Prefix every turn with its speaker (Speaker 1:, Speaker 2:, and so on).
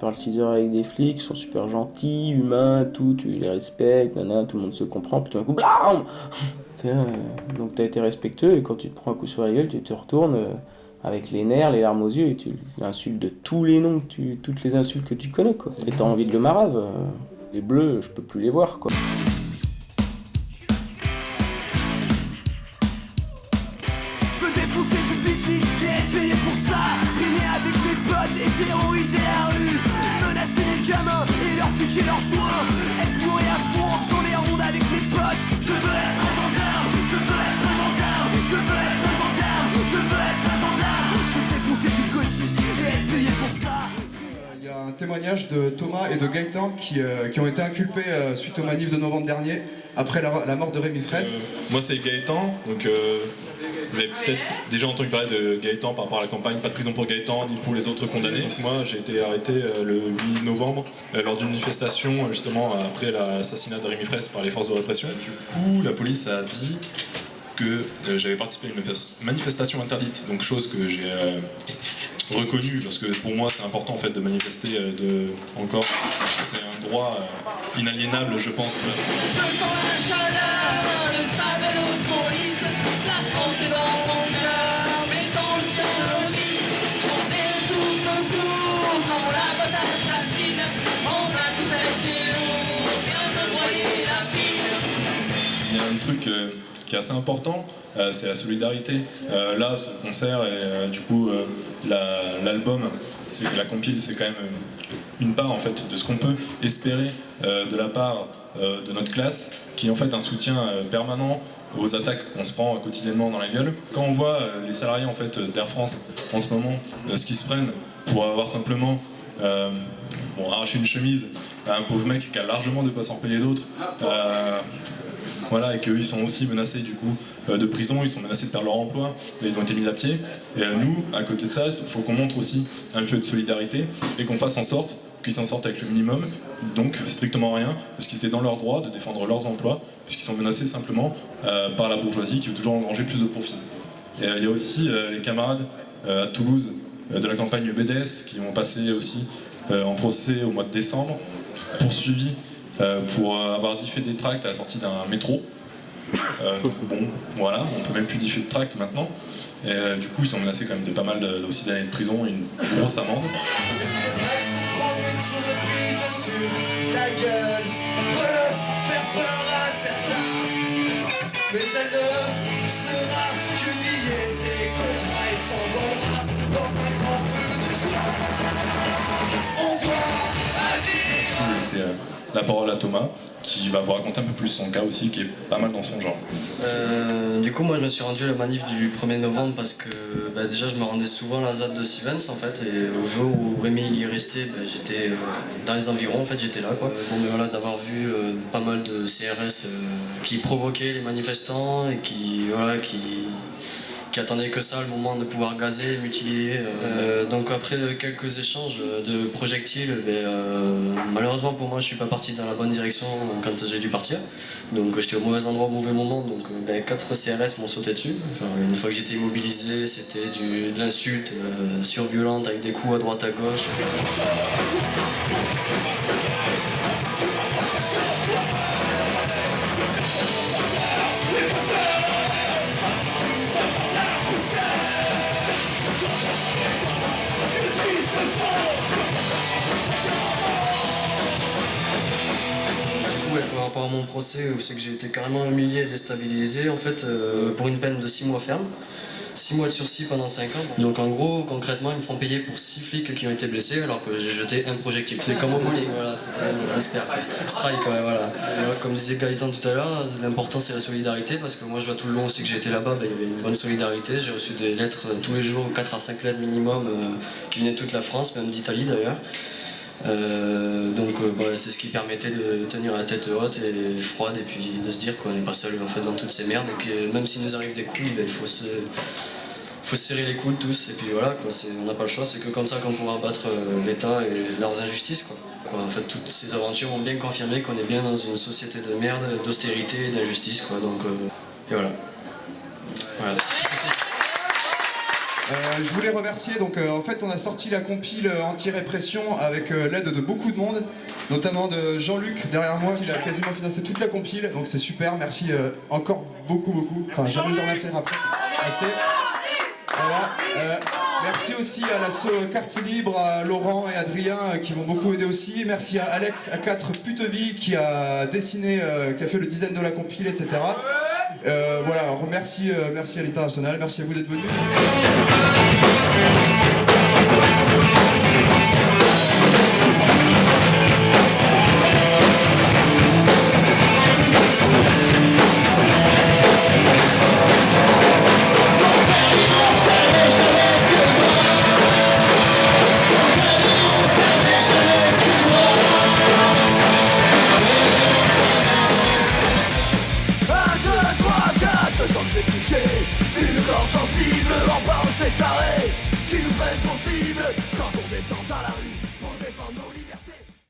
Speaker 1: parles 6 heures avec des flics, ils sont super gentils, humains, tout, tu les respectes, nana, tout le monde se comprend, puis tout d'un coup, BLAM donc t'as été respectueux, et quand tu te prends un coup sur la gueule, tu te retournes avec les nerfs, les larmes aux yeux, et tu l'insultes de tous les noms, toutes les insultes que tu connais, quoi. Et t'as envie de le marave. Les bleus, je peux plus les voir, quoi.
Speaker 2: Je veux défoncer du pique-nique et être payé pour ça. Traîner avec mes potes et terroriser la rue. Menacer les gamins et leur piquer leurs joints. Être bourré à fond en faisant les rondes avec mes potes. Je veux être un gendarme, je veux être un gendarme, je veux être un gendarme, je veux être un gendarme. Je veux défoncer du gauchisme et être payé pour ça.
Speaker 3: Il y a un témoignage de Thomas et de Gaëtan qui ont été inculpés suite au manif de novembre dernier, après la mort de Rémi Fraisse.
Speaker 4: Moi c'est Gaëtan, donc vous avez peut-être déjà entendu parler de Gaëtan par rapport à la campagne Pas de prison pour Gaëtan ni pour les autres condamnés. Donc moi j'ai été arrêté le 8 novembre lors d'une manifestation justement après l'assassinat de Rémi Fraisse par les forces de répression. Du coup la police a dit que j'avais participé à une manifestation interdite, donc chose que j'ai reconnu parce que pour moi c'est important en fait de manifester encore parce que c'est un droit inaliénable je pense.
Speaker 2: Je sens la chaleur, le sable et l'eau de police. La France est dans mon cœur, mais dans le service. J'en ai le souffle court quand la botte assassine. On a tous été lourds, bien de broyer la pile.
Speaker 4: Il y a un truc qui est assez important, c'est la solidarité. Là, ce concert et du coup l'album, la compile, c'est quand même une part en fait de ce qu'on peut espérer de la part de notre classe, qui est en fait un soutien permanent aux attaques qu'on se prend quotidiennement dans la gueule. Quand on voit les salariés en fait d'Air France en ce moment, ce qu'ils se prennent pour avoir simplement arraché une chemise à un pauvre mec qui a largement de quoi s'en payer d'autres. Voilà, et qu'eux ils sont aussi menacés du coup de prison, ils sont menacés de perdre leur emploi, et ils ont été mis à pied. Et nous, à côté de ça, il faut qu'on montre aussi un peu de solidarité et qu'on fasse en sorte qu'ils s'en sortent avec le minimum, donc strictement rien, parce qu'ils étaient dans leur droit de défendre leurs emplois, puisqu'ils sont menacés simplement par la bourgeoisie qui veut toujours engranger plus de profit. Et il y a aussi les camarades à Toulouse de la campagne BDS qui vont passer aussi en procès au mois de décembre, poursuivis pour avoir diffé des tracts à la sortie d'un métro. Bon, voilà, on peut même plus differ de tracts maintenant. Et du coup, ils sont menacés quand même de pas mal aussi d'années de prison et une grosse amende.
Speaker 2: Sur le prise sur la gueule peut faire peur à certains, mais elle ne sera que billets et contrats et s'envolera dans un grand feu de joie. On doit agir.
Speaker 4: C'est la parole à Thomas qui va vous raconter un peu plus son cas aussi, qui est pas mal dans son genre.
Speaker 5: Du coup, moi je me suis rendu à la manif du 1er novembre parce que déjà je me rendais souvent à la ZAD de Sivens en fait, et au jour où Rémi il y est resté, j'étais dans les environs en fait, j'étais là quoi. Voilà, d'avoir vu pas mal de CRS qui provoquaient les manifestants et qui attendait que ça, le moment de pouvoir gazer, mutiler. Donc après quelques échanges de projectiles, malheureusement pour moi je suis pas parti dans la bonne direction quand j'ai dû partir. Donc j'étais au mauvais endroit au mauvais moment, donc 4 CRS m'ont sauté dessus. Une fois que j'étais immobilisé, c'était de l'insulte surviolente avec des coups à droite à gauche. Par rapport à mon procès, c'est que j'ai été carrément humilié et déstabilisé en fait, pour une peine de 6 mois ferme. 6 mois de sursis pendant 5 ans. Donc en gros, concrètement, ils me font payer pour 6 flics qui ont été blessés alors que j'ai jeté un projectile. C'est comme au bowling, voilà, c'était un strike, ouais, voilà. Comme disait Gaëtan tout à l'heure, l'important c'est la solidarité parce que moi je vois tout le long aussi que j'ai été là-bas, il y avait une bonne solidarité. J'ai reçu des lettres tous les jours, 4 à 5 lettres minimum, qui venaient de toute la France, même d'Italie d'ailleurs. C'est ce qui permettait de tenir la tête haute et froide et puis de se dire qu'on n'est pas seul en fait dans toutes ces merdes et que même s'il nous arrive des coups, il faut se serrer les coudes tous et puis voilà quoi, on n'a pas le choix, c'est que comme ça qu'on pourra battre l'État et leurs injustices quoi. En fait toutes ces aventures ont bien confirmé qu'on est bien dans une société de merde, d'austérité et d'injustice quoi, donc et voilà.
Speaker 3: Je voulais remercier, donc en fait on a sorti la compile anti-répression avec l'aide de beaucoup de monde, notamment de Jean-Luc derrière moi, il a quasiment financé toute la compile, donc c'est super, merci encore beaucoup, enfin jamais je le remercierai après, assez. Voilà. Merci aussi à l'asso Quartier Libre, à Laurent et Adrien qui m'ont beaucoup aidé aussi. Merci à Alex A4 Putevi qui a dessiné, qui a fait le design de la compile, etc. Voilà, merci à l'International, merci à vous d'être venus.